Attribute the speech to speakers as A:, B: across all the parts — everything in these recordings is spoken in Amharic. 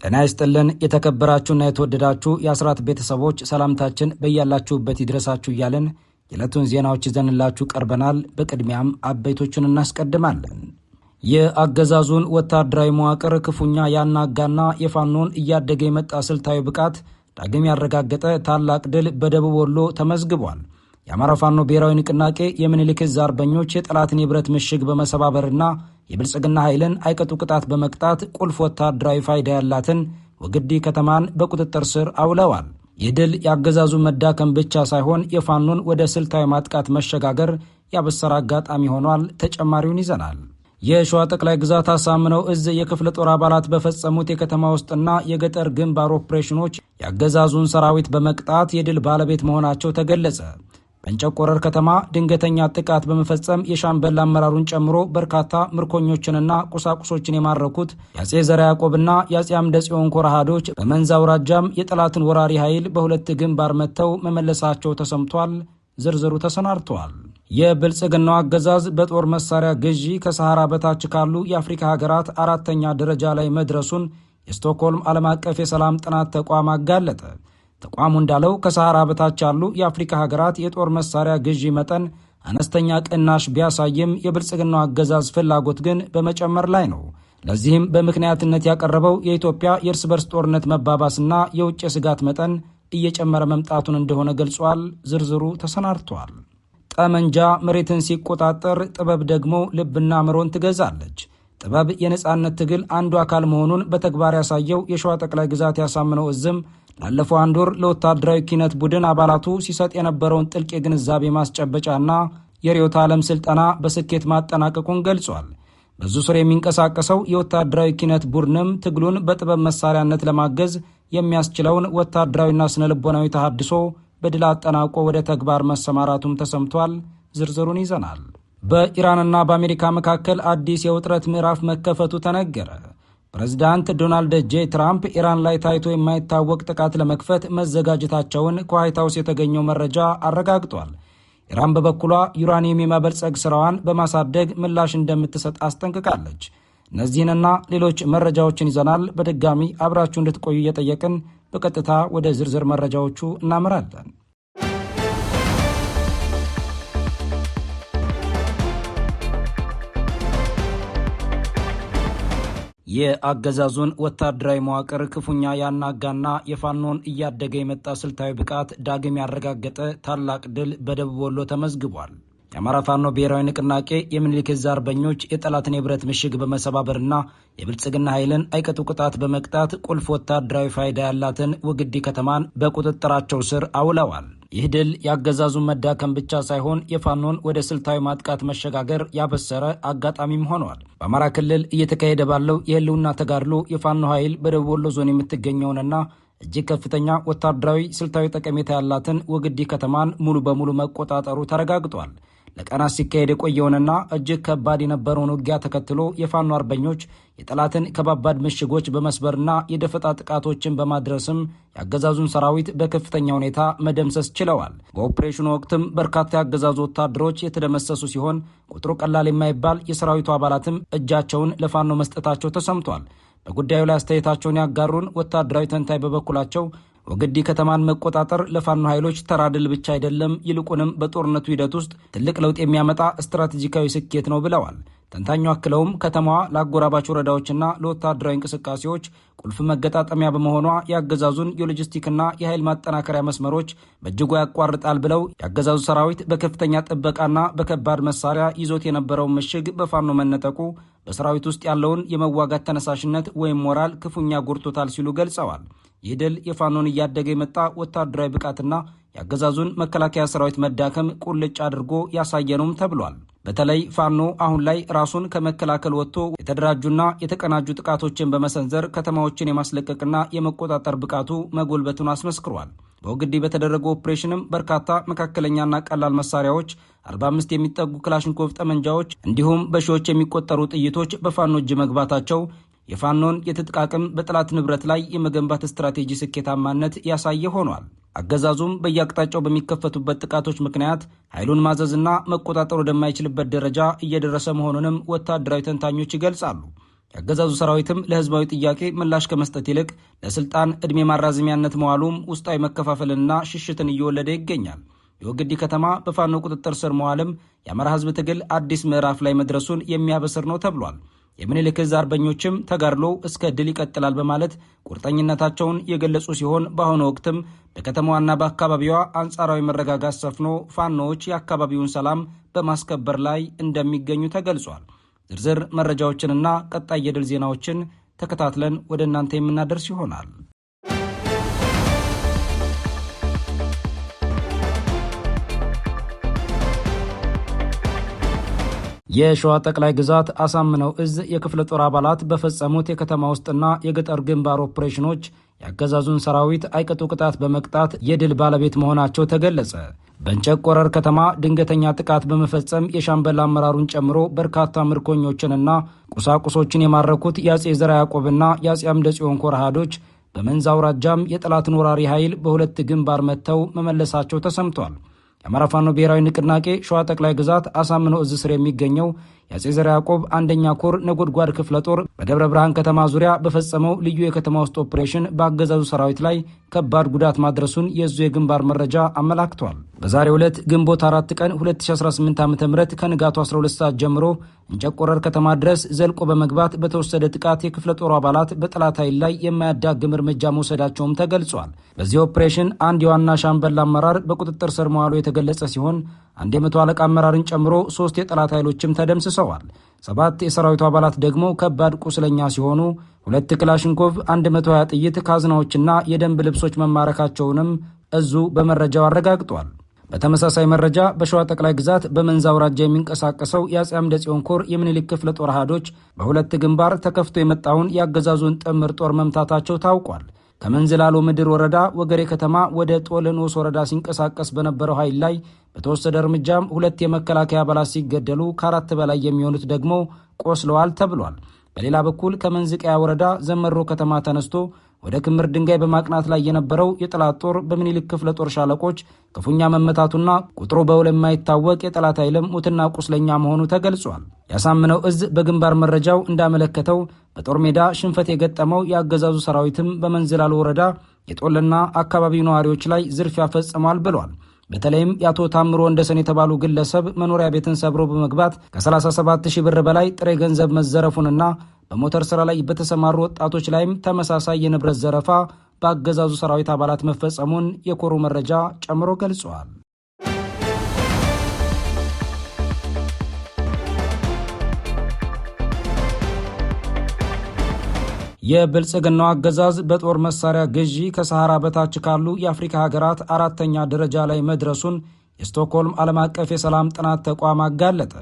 A: ጤና ይስጥልን የተከበራችሁና የተወደዳችሁ የአስራት ቤተሰቦች ሰላምታችን በእያላችሁበት ይድረሳችሁ እያልን የዕለቱን ዜናዎች ይዘንላችሁ ቀርበናል። በቅድሚያም አበይቶቹን እናስቀድማለን። የአገዛዙን ወታደራዊ መዋቅር ክፉኛ ያናጋና የፋኖን እያደገ የመጣ ስልታዊ ብቃት ዳግም ያረጋገጠ ታላቅ ድል በደቡብ ወሎ ተመዝግቧል። የአማራ ፋኖ ብሔራዊ ንቅናቄ የምኒልክ ዕዝ አርበኞች የጠላትን የብረት ምሽግ በመሰባበርና የብልጽግና ኃይልን አይቀጡ ቅጣት በመቅጣት ቁልፍ ወታደራዊ ፋይዳ ያላትን ወግዲ ከተማን በቁጥጥር ስር አውለዋል። ይህ ድል የአገዛዙ መዳከም ብቻ ሳይሆን የፋኖን ወደ ስልታዊ ማጥቃት መሸጋገር ያበሰረ አጋጣሚ ሆኗል። ተጨማሪውን ይዘናል። የሸዋ ጠቅላይ ግዛት አሳምነው ዕዝ የክፍለ ጦር አባላት በፈጸሙት የከተማ ውስጥና የገጠር ግንባር ኦፕሬሽኖች የአገዛዙን ሰራዊት በመቅጣት የድል ባለቤት መሆናቸው ተገለጸ። በእንጨቆረር ከተማ ድንገተኛ ጥቃት በመፈጸም የሻምበል አመራሩን ጨምሮ በርካታ ምርኮኞችንና ቁሳቁሶችን የማረኩት የአጼ ዘርዓ ያዕቆብና የአጼ አምደ ጽዮን ኮር አሃዶች በመንዛ አውራጃም የጠላትን ወራሪ ኃይል በሁለት ግንባር መጥተው መመለሳቸው ተሰምቷል። ዝርዝሩ ተሰናድቷል። የብልጽግናው አገዛዝ በጦር መሳሪያ ግዢ ከሰሃራ በታች ካሉ የአፍሪካ ሀገራት አራተኛ ደረጃ ላይ መድረሱን የስቶክሆልም ዓለም አቀፍ የሰላም ጥናት ተቋም አጋለጠ። ተቋሙ እንዳለው ከሰሃራ በታች ያሉ የአፍሪካ ሀገራት የጦር መሳሪያ ግዢ መጠን አነስተኛ ቅናሽ ቢያሳይም የብልጽግናው አገዛዝ ፍላጎት ግን በመጨመር ላይ ነው። ለዚህም በምክንያትነት ያቀረበው የኢትዮጵያ የእርስ በርስ ጦርነት መባባስና የውጭ ስጋት መጠን እየጨመረ መምጣቱን እንደሆነ ገልጿል። ዝርዝሩ ተሰናድቷል። ጠመንጃ መሬትን ሲቆጣጠር፣ ጥበብ ደግሞ ልብና አእምሮን ትገዛለች። ጥበብ የነጻነት ትግል አንዱ አካል መሆኑን በተግባር ያሳየው የሸዋ ጠቅላይ ግዛት ያሳምነው ዕዝም ላለፈው አንድ ወር ለወታደራዊ ኪነት ቡድን አባላቱ ሲሰጥ የነበረውን ጥልቅ የግንዛቤ ማስጨበጫና የርዕዮተ ዓለም ስልጠና በስኬት ማጠናቀቁን ገልጿል። በዙ ስር የሚንቀሳቀሰው የወታደራዊ ኪነት ቡድንም ትግሉን በጥበብ መሳሪያነት ለማገዝ የሚያስችለውን ወታደራዊና ስነልቦናዊ ተሃድሶ በድል አጠናቆ ወደ ተግባር መሰማራቱም ተሰምቷል። ዝርዝሩን ይዘናል። በኢራንና በአሜሪካ መካከል አዲስ የውጥረት ምዕራፍ መከፈቱ ተነገረ። ፕሬዚዳንት ዶናልድ ጄ ትራምፕ ኢራን ላይ ታይቶ የማይታወቅ ጥቃት ለመክፈት መዘጋጀታቸውን ከዋይት ሀውስ የተገኘው መረጃ አረጋግጧል። ኢራን በበኩሏ ዩራኒየም የማበልጸግ ስራዋን በማሳደግ ምላሽ እንደምትሰጥ አስጠንቅቃለች። እነዚህንና ሌሎች መረጃዎችን ይዘናል። በድጋሚ አብራችሁ እንድትቆዩ እየጠየቅን በቀጥታ ወደ ዝርዝር መረጃዎቹ እናመራለን። የአገዛዙን ወታደራዊ መዋቅር ክፉኛ ያናጋና የፋኖን እያደገ የመጣ ስልታዊ ብቃት ዳግም ያረጋገጠ ታላቅ ድል በደቡብ ወሎ ተመዝግቧል። የአማራ ፋኖ ብሔራዊ ንቅናቄ የምኒልክ ዕዝ አርበኞች የጠላትን የብረት ምሽግ በመሰባበርና የብልጽግና ኃይልን አይቀጡ ቅጣት በመቅጣት ቁልፍ ወታደራዊ ፋይዳ ያላትን ወግዲ ከተማን በቁጥጥራቸው ስር አውለዋል። ይህ ድል የአገዛዙን መዳከም ብቻ ሳይሆን የፋኖን ወደ ስልታዊ ማጥቃት መሸጋገር ያበሰረ አጋጣሚም ሆኗል። በአማራ ክልል እየተካሄደ ባለው የህልውና ተጋድሎ የፋኖ ኃይል በደቡብ ወሎ ዞን የምትገኘውንና እጅግ ከፍተኛ ወታደራዊ ስልታዊ ጠቀሜታ ያላትን ወግዲ ከተማን ሙሉ በሙሉ መቆጣጠሩ ተረጋግጧል። ለቀናት ሲካሄድ የቆየውንና እጅግ ከባድ የነበረውን ውጊያ ተከትሎ የፋኖ አርበኞች የጠላትን ከባባድ ምሽጎች በመስበርና የደፈጣ ጥቃቶችን በማድረስም የአገዛዙን ሰራዊት በከፍተኛ ሁኔታ መደምሰስ ችለዋል። በኦፕሬሽኑ ወቅትም በርካታ የአገዛዙ ወታደሮች የተደመሰሱ ሲሆን ቁጥሩ ቀላል የማይባል የሰራዊቱ አባላትም እጃቸውን ለፋኖ መስጠታቸው ተሰምቷል። በጉዳዩ ላይ አስተያየታቸውን ያጋሩን ወታደራዊ ተንታኝ በበኩላቸው ወግዲ ከተማን መቆጣጠር ለፋኖ ኃይሎች ተራ ድል ብቻ አይደለም፣ ይልቁንም በጦርነቱ ሂደት ውስጥ ትልቅ ለውጥ የሚያመጣ ስትራቴጂካዊ ስኬት ነው ብለዋል። ተንታኙ አክለውም ከተማዋ ለአጎራባች ወረዳዎችና ለወታደራዊ እንቅስቃሴዎች ቁልፍ መገጣጠሚያ በመሆኗ የአገዛዙን የሎጂስቲክና የኃይል ማጠናከሪያ መስመሮች በእጅጉ ያቋርጣል ብለው የአገዛዙ ሰራዊት በከፍተኛ ጥበቃና በከባድ መሳሪያ ይዞት የነበረውን ምሽግ በፋኖ መነጠቁ በሰራዊት ውስጥ ያለውን የመዋጋት ተነሳሽነት ወይም ሞራል ክፉኛ ጎድቶታል ሲሉ ገልጸዋል። ይህ ድል የፋኖን እያደገ የመጣ ወታደራዊ ብቃትና የአገዛዙን መከላከያ ሰራዊት መዳከም ቁልጭ አድርጎ ያሳየነውም ተብሏል። በተለይ ፋኖ አሁን ላይ ራሱን ከመከላከል ወጥቶ የተደራጁና የተቀናጁ ጥቃቶችን በመሰንዘር ከተማዎችን የማስለቀቅና የመቆጣጠር ብቃቱ መጎልበቱን አስመስክሯል። በወግዲ በተደረገው ኦፕሬሽንም በርካታ መካከለኛና ቀላል መሳሪያዎች፣ 45 የሚጠጉ ክላሽንኮቭ ጠመንጃዎች እንዲሁም በሺዎች የሚቆጠሩ ጥይቶች በፋኖ እጅ መግባታቸው የፋኖን የትጥቅ አቅም በጠላት ንብረት ላይ የመገንባት ስትራቴጂ ስኬታማነት ያሳየ ሆኗል። አገዛዙም በየአቅጣጫው በሚከፈቱበት ጥቃቶች ምክንያት ኃይሉን ማዘዝና መቆጣጠር ወደማይችልበት ደረጃ እየደረሰ መሆኑንም ወታደራዊ ተንታኞች ይገልጻሉ። ያገዛዙ ሰራዊትም ለህዝባዊ ጥያቄ ምላሽ ከመስጠት ይልቅ ለስልጣን ዕድሜ ማራዘሚያነት መዋሉም ውስጣዊ መከፋፈልና ሽሽትን እየወለደ ይገኛል። የወግዲ ከተማ በፋኖ ቁጥጥር ስር መዋልም የአማራ ህዝብ ትግል አዲስ ምዕራፍ ላይ መድረሱን የሚያበስር ነው ተብሏል። የምኒልክ ዕዝ አርበኞችም ተጋድሎ እስከ ድል ይቀጥላል በማለት ቁርጠኝነታቸውን የገለጹ ሲሆን በአሁኑ ወቅትም በከተማዋና በአካባቢዋ አንጻራዊ መረጋጋት ሰፍኖ ፋኖዎች የአካባቢውን ሰላም በማስከበር ላይ እንደሚገኙ ተገልጿል። ዝርዝር መረጃዎችንና ቀጣይ የድል ዜናዎችን ተከታትለን ወደ እናንተ የምናደርስ ይሆናል። የሸዋ ጠቅላይ ግዛት አሳምነው ዕዝ የክፍለ ጦር አባላት በፈጸሙት የከተማ ውስጥና የገጠር ግንባር ኦፕሬሽኖች ያገዛዙን ሰራዊት አይቀጡ ቅጣት በመቅጣት የድል ባለቤት መሆናቸው ተገለጸ። በእንጨት ቆረር ከተማ ድንገተኛ ጥቃት በመፈጸም የሻምበል አመራሩን ጨምሮ በርካታ ምርኮኞችንና ቁሳቁሶችን የማረኩት የአጼ ዘርዓ ያዕቆብና የአጼ አምደ ጽዮን ኮር አሃዶች በመንዝ አውራጃም የጠላትን ወራሪ ኃይል በሁለት ግንባር መጥተው መመለሳቸው ተሰምቷል። የአማራ ፋኖ ብሔራዊ ንቅናቄ ሸዋ ጠቅላይ ግዛት አሳምነው ዕዝ ስር የሚገኘው የአጼ ዘርዓ ያዕቆብ አንደኛ ኮር ነጎድጓድ ክፍለ ጦር በደብረ ብርሃን ከተማ ዙሪያ በፈጸመው ልዩ የከተማ ውስጥ ኦፕሬሽን በአገዛዙ ሰራዊት ላይ ከባድ ጉዳት ማድረሱን የዕዙ የግንባር መረጃ አመላክቷል። በዛሬው ዕለት ግንቦት 4 ቀን 2018 ዓ.ም ከንጋቱ 12 ሰዓት ጀምሮ እንጨት ቆረር ከተማ ድረስ ዘልቆ በመግባት በተወሰደ ጥቃት የክፍለ ጦሩ አባላት በጠላት ኃይል ላይ የማያዳግም እርምጃ መውሰዳቸውም ተገልጿል። በዚህ ኦፕሬሽን አንድ የዋና ሻምበል አመራር በቁጥጥር ስር መዋሉ የተገለጸ ሲሆን አንድ የመቶ አለቃ አመራርን ጨምሮ 3 የጠላት ኃይሎችም ተደምስሰዋል። 7 የሰራዊቱ አባላት ደግሞ ከባድ ቁስለኛ ሲሆኑ 2 ክላሽንኮቭ፣ 120 ጥይት፣ ካዝናዎችና የደንብ ልብሶች መማረካቸውንም ዕዙ በመረጃው አረጋግጧል። በተመሳሳይ መረጃ በሸዋ ጠቅላይ ግዛት በመንዝ አውራጃ የሚንቀሳቀሰው የአጼ አምደ ጽዮን ኮር የምኒልክ ክፍለ ጦር አሃዶች በሁለት ግንባር ተከፍቶ የመጣውን የአገዛዙን ጥምር ጦር መምታታቸው ታውቋል። ከመንዝ ላሎ ምድር ወረዳ ወገሬ ከተማ ወደ ጦለኖስ ወረዳ ሲንቀሳቀስ በነበረው ኃይል ላይ በተወሰደ እርምጃም 2 የመከላከያ አባላት ሲገደሉ ከ4 በላይ የሚሆኑት ደግሞ ቆስለዋል ተብሏል። በሌላ በኩል ከመንዝ ቀያ ወረዳ ዘመሮ ከተማ ተነስቶ ወደ ክምር ድንጋይ በማቅናት ላይ የነበረው የጠላት ጦር በምኒልክ ክፍለ ጦር ሻለቆች ክፉኛ መመታቱና ቁጥሩ በውል የማይታወቅ የጠላት ኃይልም ሙትና ቁስለኛ መሆኑ ተገልጿል። ያሳምነው ዕዝ በግንባር መረጃው እንዳመለከተው በጦር ሜዳ ሽንፈት የገጠመው የአገዛዙ ሰራዊትም በመንዝ ላሎ ወረዳ የጦልና አካባቢው ነዋሪዎች ላይ ዝርፊያ ፈጽሟል ብሏል። በተለይም የአቶ ታምሮ ወንደሰን የተባሉ ግለሰብ መኖሪያ ቤትን ሰብሮ በመግባት ከ37,000 ብር በላይ ጥሬ ገንዘብ መዘረፉንና በሞተር ስራ ላይ በተሰማሩ ወጣቶች ላይም ተመሳሳይ የንብረት ዘረፋ በአገዛዙ ሰራዊት አባላት መፈጸሙን የኮሩ መረጃ ጨምሮ ገልጿል። የብልጽግናው አገዛዝ በጦር መሳሪያ ግዢ ከሰሃራ በታች ካሉ የአፍሪካ ሀገራት 4ኛ ደረጃ ላይ መድረሱን የስቶክሆልም ዓለም አቀፍ የሰላም ጥናት ተቋም አጋለጠ።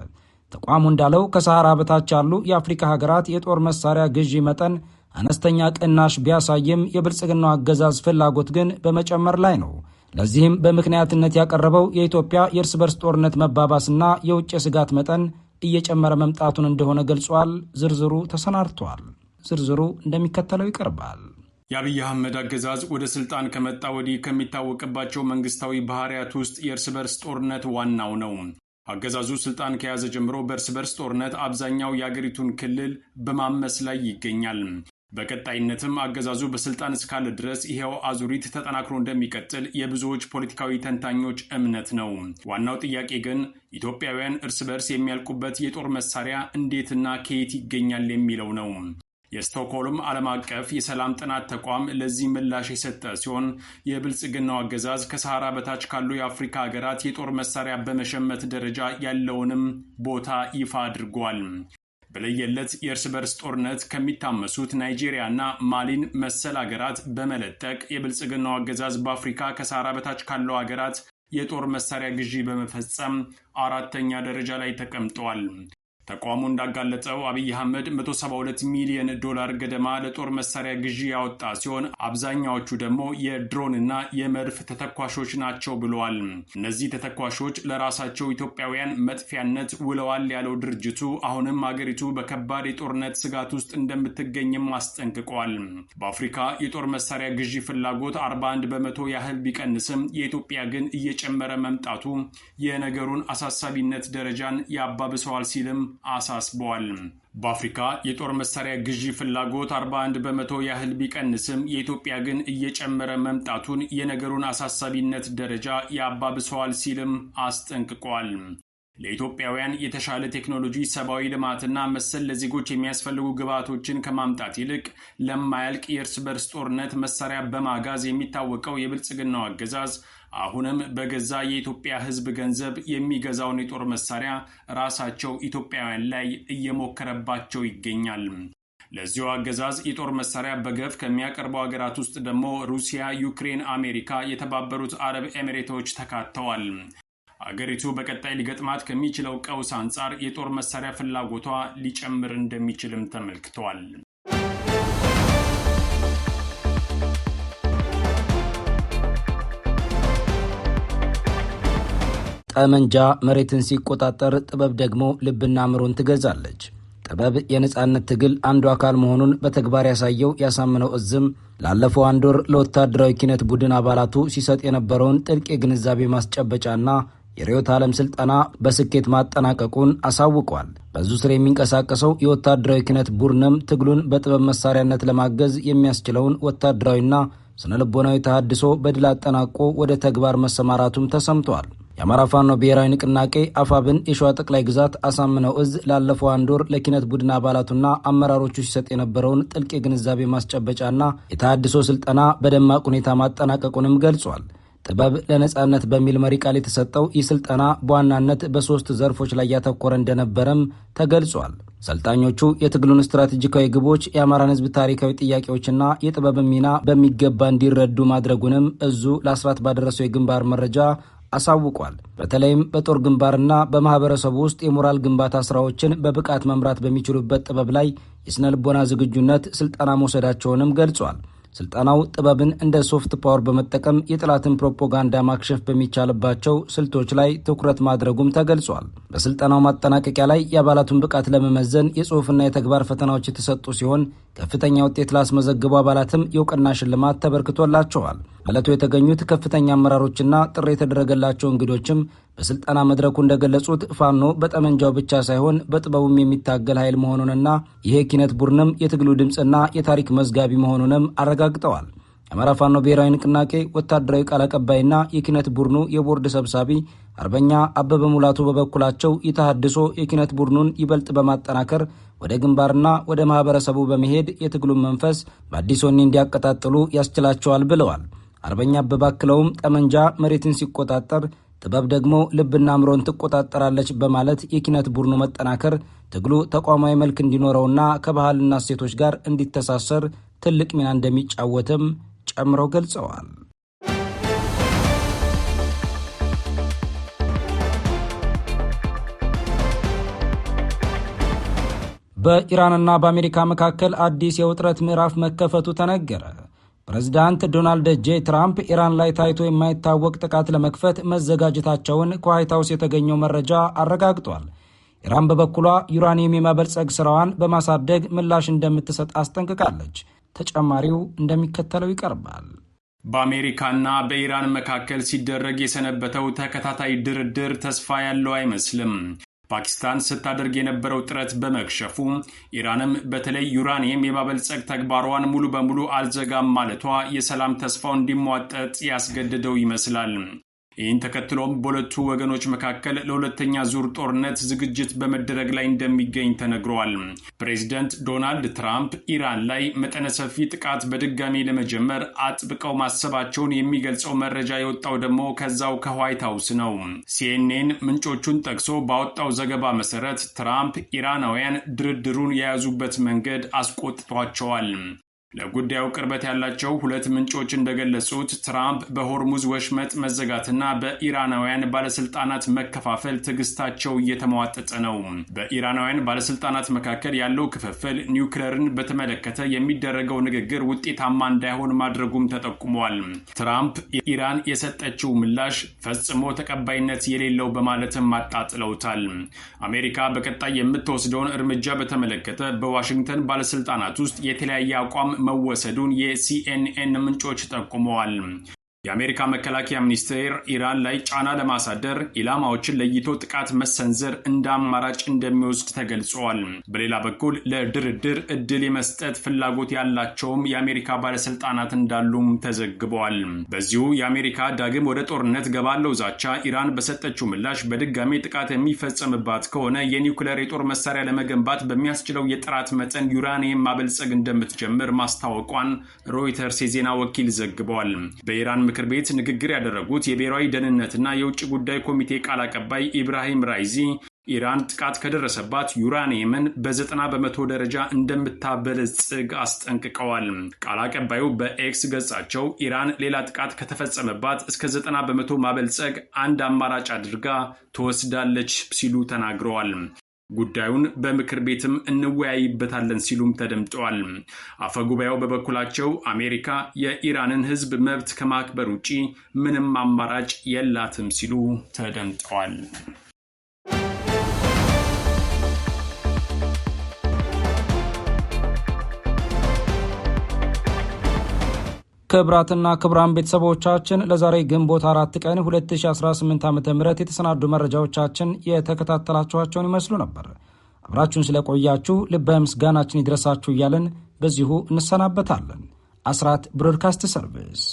A: ተቋሙ እንዳለው ከሰሃራ በታች ያሉ የአፍሪካ ሀገራት የጦር መሳሪያ ግዢ መጠን አነስተኛ ቅናሽ ቢያሳይም የብልጽግናው አገዛዝ ፍላጎት ግን በመጨመር ላይ ነው። ለዚህም በምክንያትነት ያቀረበው የኢትዮጵያ የእርስ በርስ ጦርነት መባባስና የውጭ ስጋት መጠን እየጨመረ መምጣቱን እንደሆነ ገልጿል። ዝርዝሩ ተሰናድቷል። ዝርዝሩ እንደሚከተለው ይቀርባል።
B: የአብይ አህመድ አገዛዝ ወደ ስልጣን ከመጣ ወዲህ ከሚታወቅባቸው መንግስታዊ ባህሪያት ውስጥ የእርስ በርስ ጦርነት ዋናው ነው። አገዛዙ ስልጣን ከያዘ ጀምሮ በእርስ በርስ ጦርነት አብዛኛው የአገሪቱን ክልል በማመስ ላይ ይገኛል። በቀጣይነትም አገዛዙ በስልጣን እስካለ ድረስ ይሄው አዙሪት ተጠናክሮ እንደሚቀጥል የብዙዎች ፖለቲካዊ ተንታኞች እምነት ነው። ዋናው ጥያቄ ግን ኢትዮጵያውያን እርስ በርስ የሚያልቁበት የጦር መሳሪያ እንዴትና ከየት ይገኛል የሚለው ነው። የስቶክሆልም ዓለም አቀፍ የሰላም ጥናት ተቋም ለዚህ ምላሽ የሰጠ ሲሆን የብልጽግናው አገዛዝ ከሰሃራ በታች ካሉ የአፍሪካ ሀገራት የጦር መሳሪያ በመሸመት ደረጃ ያለውንም ቦታ ይፋ አድርጓል። በለየለት የእርስ በርስ ጦርነት ከሚታመሱት ናይጄሪያና ማሊን መሰል ሀገራት በመለጠቅ የብልጽግናው አገዛዝ በአፍሪካ ከሰሃራ በታች ካለው ሀገራት የጦር መሳሪያ ግዢ በመፈጸም 4ኛ ደረጃ ላይ ተቀምጧል። ተቋሙ እንዳጋለጠው አብይ አህመድ $172 ሚሊዮን ገደማ ለጦር መሳሪያ ግዢ ያወጣ ሲሆን አብዛኛዎቹ ደግሞ የድሮንና የመድፍ ተተኳሾች ናቸው ብለዋል። እነዚህ ተተኳሾች ለራሳቸው ኢትዮጵያውያን መጥፊያነት ውለዋል ያለው ድርጅቱ አሁንም ሀገሪቱ በከባድ የጦርነት ስጋት ውስጥ እንደምትገኝም አስጠንቅቋል። በአፍሪካ የጦር መሳሪያ ግዢ ፍላጎት 41% ያህል ቢቀንስም የኢትዮጵያ ግን እየጨመረ መምጣቱ የነገሩን አሳሳቢነት ደረጃን ያባብሰዋል ሲልም አሳስበዋል። በአፍሪካ የጦር መሳሪያ ግዢ ፍላጎት 41 በመቶ ያህል ቢቀንስም የኢትዮጵያ ግን እየጨመረ መምጣቱን የነገሩን አሳሳቢነት ደረጃ ያባብሰዋል ሲልም አስጠንቅቋል። ለኢትዮጵያውያን የተሻለ ቴክኖሎጂ፣ ሰብአዊ ልማትና መሰል ለዜጎች የሚያስፈልጉ ግብዓቶችን ከማምጣት ይልቅ ለማያልቅ የእርስ በርስ ጦርነት መሳሪያ በማጋዝ የሚታወቀው የብልጽግናው አገዛዝ አሁንም በገዛ የኢትዮጵያ ሕዝብ ገንዘብ የሚገዛውን የጦር መሳሪያ ራሳቸው ኢትዮጵያውያን ላይ እየሞከረባቸው ይገኛል። ለዚሁ አገዛዝ የጦር መሳሪያ በገፍ ከሚያቀርቡ ሀገራት ውስጥ ደግሞ ሩሲያ፣ ዩክሬን፣ አሜሪካ፣ የተባበሩት አረብ ኤሚሬቶች ተካተዋል። አገሪቱ በቀጣይ ሊገጥማት ከሚችለው ቀውስ አንጻር የጦር መሳሪያ ፍላጎቷ ሊጨምር እንደሚችልም ተመልክቷል።
A: ጠመንጃ መሬትን ሲቆጣጠር፣ ጥበብ ደግሞ ልብና አእምሮን ትገዛለች። ጥበብ የነጻነት ትግል አንዱ አካል መሆኑን በተግባር ያሳየው ያሳምነው እዝም ላለፈው አንድ ወር ለወታደራዊ ኪነት ቡድን አባላቱ ሲሰጥ የነበረውን ጥልቅ የግንዛቤ ማስጨበጫና የርዕዮተ ዓለም ስልጠና በስኬት ማጠናቀቁን አሳውቋል። በዙ ስር የሚንቀሳቀሰው የወታደራዊ ኪነት ቡድንም ትግሉን በጥበብ መሳሪያነት ለማገዝ የሚያስችለውን ወታደራዊና ስነልቦናዊ ተሃድሶ በድል አጠናቆ ወደ ተግባር መሰማራቱም ተሰምቷል። የአማራ ፋኖ ብሔራዊ ንቅናቄ አፋብን የሸዋ ጠቅላይ ግዛት አሳምነው እዝ ላለፈው አንድ ወር ለኪነት ቡድን አባላቱና አመራሮቹ ሲሰጥ የነበረውን ጥልቅ የግንዛቤ ማስጨበጫና የተሃድሶ ስልጠና በደማቅ ሁኔታ ማጠናቀቁንም ገልጿል። ጥበብ ለነጻነት በሚል መሪ ቃል የተሰጠው ይህ ስልጠና በዋናነት በሶስት ዘርፎች ላይ ያተኮረ እንደነበረም ተገልጿል። ሰልጣኞቹ የትግሉን ስትራቴጂካዊ ግቦች፣ የአማራን ሕዝብ ታሪካዊ ጥያቄዎችና የጥበብን ሚና በሚገባ እንዲረዱ ማድረጉንም እዙ ለአስራት ባደረሰው የግንባር መረጃ አሳውቋል። በተለይም በጦር ግንባርና በማህበረሰቡ ውስጥ የሞራል ግንባታ ስራዎችን በብቃት መምራት በሚችሉበት ጥበብ ላይ የስነ ልቦና ዝግጁነት ስልጠና መውሰዳቸውንም ገልጿል። ስልጠናው ጥበብን እንደ ሶፍት ፓወር በመጠቀም የጠላትን ፕሮፓጋንዳ ማክሸፍ በሚቻልባቸው ስልቶች ላይ ትኩረት ማድረጉም ተገልጿል። በስልጠናው ማጠናቀቂያ ላይ የአባላቱን ብቃት ለመመዘን የጽሑፍና የተግባር ፈተናዎች የተሰጡ ሲሆን ከፍተኛ ውጤት ላስመዘግቡ አባላትም የእውቅና ሽልማት ተበርክቶላቸዋል። በዕለቱ የተገኙት ከፍተኛ አመራሮችና ጥሪ የተደረገላቸው እንግዶችም በስልጠና መድረኩ እንደገለጹት ፋኖ በጠመንጃው ብቻ ሳይሆን በጥበቡም የሚታገል ኃይል መሆኑንና ይሄ ኪነት ቡድንም የትግሉ ድምፅና የታሪክ መዝጋቢ መሆኑንም አረጋግጠዋል። የአማራ ፋኖ ብሔራዊ ንቅናቄ ወታደራዊ ቃል አቀባይና የኪነት ቡድኑ የቦርድ ሰብሳቢ አርበኛ አበበ ሙላቱ በበኩላቸው የተሃድሶ የኪነት ቡድኑን ይበልጥ በማጠናከር ወደ ግንባርና ወደ ማህበረሰቡ በመሄድ የትግሉን መንፈስ በአዲስ ወኔ እንዲያቀጣጥሉ ያስችላቸዋል ብለዋል። አርበኛ አበበ አክለውም ጠመንጃ መሬትን ሲቆጣጠር ጥበብ ደግሞ ልብና አእምሮን ትቆጣጠራለች በማለት የኪነት ቡድኑ መጠናከር ትግሉ ተቋማዊ መልክ እንዲኖረውና ከባህልና እሴቶች ጋር እንዲተሳሰር ትልቅ ሚና እንደሚጫወትም ጨምረው ገልጸዋል። በኢራንና በአሜሪካ መካከል አዲስ የውጥረት ምዕራፍ መከፈቱ ተነገረ። ፕሬዚዳንት ዶናልድ ጄ ትራምፕ ኢራን ላይ ታይቶ የማይታወቅ ጥቃት ለመክፈት መዘጋጀታቸውን ከዋይት ሀውስ የተገኘው መረጃ አረጋግጧል። ኢራን በበኩሏ ዩራኒየም የማበልጸግ ስራዋን በማሳደግ ምላሽ እንደምትሰጥ አስጠንቅቃለች። ተጨማሪው እንደሚከተለው ይቀርባል።
B: በአሜሪካና በኢራን መካከል ሲደረግ የሰነበተው ተከታታይ ድርድር ተስፋ ያለው አይመስልም። ፓኪስታን ስታደርግ የነበረው ጥረት በመክሸፉ ኢራንም በተለይ ዩራኒየም የማበልጸግ ተግባሯን ሙሉ በሙሉ አልዘጋም ማለቷ የሰላም ተስፋው እንዲሟጠጥ ያስገድደው ይመስላል። ይህን ተከትሎም በሁለቱ ወገኖች መካከል ለሁለተኛ ዙር ጦርነት ዝግጅት በመደረግ ላይ እንደሚገኝ ተነግሯል። ፕሬዚደንት ዶናልድ ትራምፕ ኢራን ላይ መጠነ ሰፊ ጥቃት በድጋሚ ለመጀመር አጥብቀው ማሰባቸውን የሚገልጸው መረጃ የወጣው ደግሞ ከዛው ከዋይት ሀውስ ነው። ሲኤንኤን ምንጮቹን ጠቅሶ ባወጣው ዘገባ መሰረት ትራምፕ ኢራናውያን ድርድሩን የያዙበት መንገድ አስቆጥቷቸዋል። ለጉዳዩ ቅርበት ያላቸው ሁለት ምንጮች እንደገለጹት ትራምፕ በሆርሙዝ ወሽመጥ መዘጋትና በኢራናውያን ባለስልጣናት መከፋፈል ትዕግስታቸው እየተሟጠጠ ነው። በኢራናውያን ባለስልጣናት መካከል ያለው ክፍፍል ኒውክሌርን በተመለከተ የሚደረገው ንግግር ውጤታማ እንዳይሆን ማድረጉም ተጠቁሟል። ትራምፕ ኢራን የሰጠችው ምላሽ ፈጽሞ ተቀባይነት የሌለው በማለትም አጣጥለውታል። አሜሪካ በቀጣይ የምትወስደውን እርምጃ በተመለከተ በዋሽንግተን ባለስልጣናት ውስጥ የተለያየ አቋም መወሰዱን የሲኤንኤን ምንጮች ጠቁመዋል። የአሜሪካ መከላከያ ሚኒስቴር ኢራን ላይ ጫና ለማሳደር ኢላማዎችን ለይቶ ጥቃት መሰንዘር እንደ አማራጭ እንደሚወስድ ተገልጿል። በሌላ በኩል ለድርድር እድል የመስጠት ፍላጎት ያላቸውም የአሜሪካ ባለስልጣናት እንዳሉም ተዘግበዋል። በዚሁ የአሜሪካ ዳግም ወደ ጦርነት ገባለው ዛቻ ኢራን በሰጠችው ምላሽ በድጋሚ ጥቃት የሚፈጸምባት ከሆነ የኒውክሌር የጦር መሳሪያ ለመገንባት በሚያስችለው የጥራት መጠን ዩራኒየም ማበልጸግ እንደምትጀምር ማስታወቋን ሮይተርስ የዜና ወኪል ዘግበዋል። በኢራን ምክር ቤት ንግግር ያደረጉት የብሔራዊ ደህንነትና የውጭ ጉዳይ ኮሚቴ ቃል አቀባይ ኢብራሂም ራይዚ ኢራን ጥቃት ከደረሰባት ዩራኒየምን በ90 በመቶ ደረጃ እንደምታበለጽግ አስጠንቅቀዋል። ቃል አቀባዩ በኤክስ ገጻቸው ኢራን ሌላ ጥቃት ከተፈጸመባት እስከ 90 በመቶ ማበልጸግ አንድ አማራጭ አድርጋ ትወስዳለች ሲሉ ተናግረዋል። ጉዳዩን በምክር ቤትም እንወያይበታለን ሲሉም ተደምጠዋል። አፈጉባኤው በበኩላቸው አሜሪካ የኢራንን ሕዝብ መብት ከማክበር ውጪ ምንም አማራጭ የላትም ሲሉ ተደምጠዋል።
A: ክቡራትና ክቡራን ቤተሰቦቻችን ለዛሬ ግንቦት 4 ቀን 2018 ዓ.ም የተሰናዱ መረጃዎቻችን የተከታተላችኋቸውን ይመስሉ ነበር። አብራችሁን ስለቆያችሁ ልባዊ ምስጋናችን ይድረሳችሁ እያለን በዚሁ እንሰናበታለን። አስራት ብሮድካስት ሰርቪስ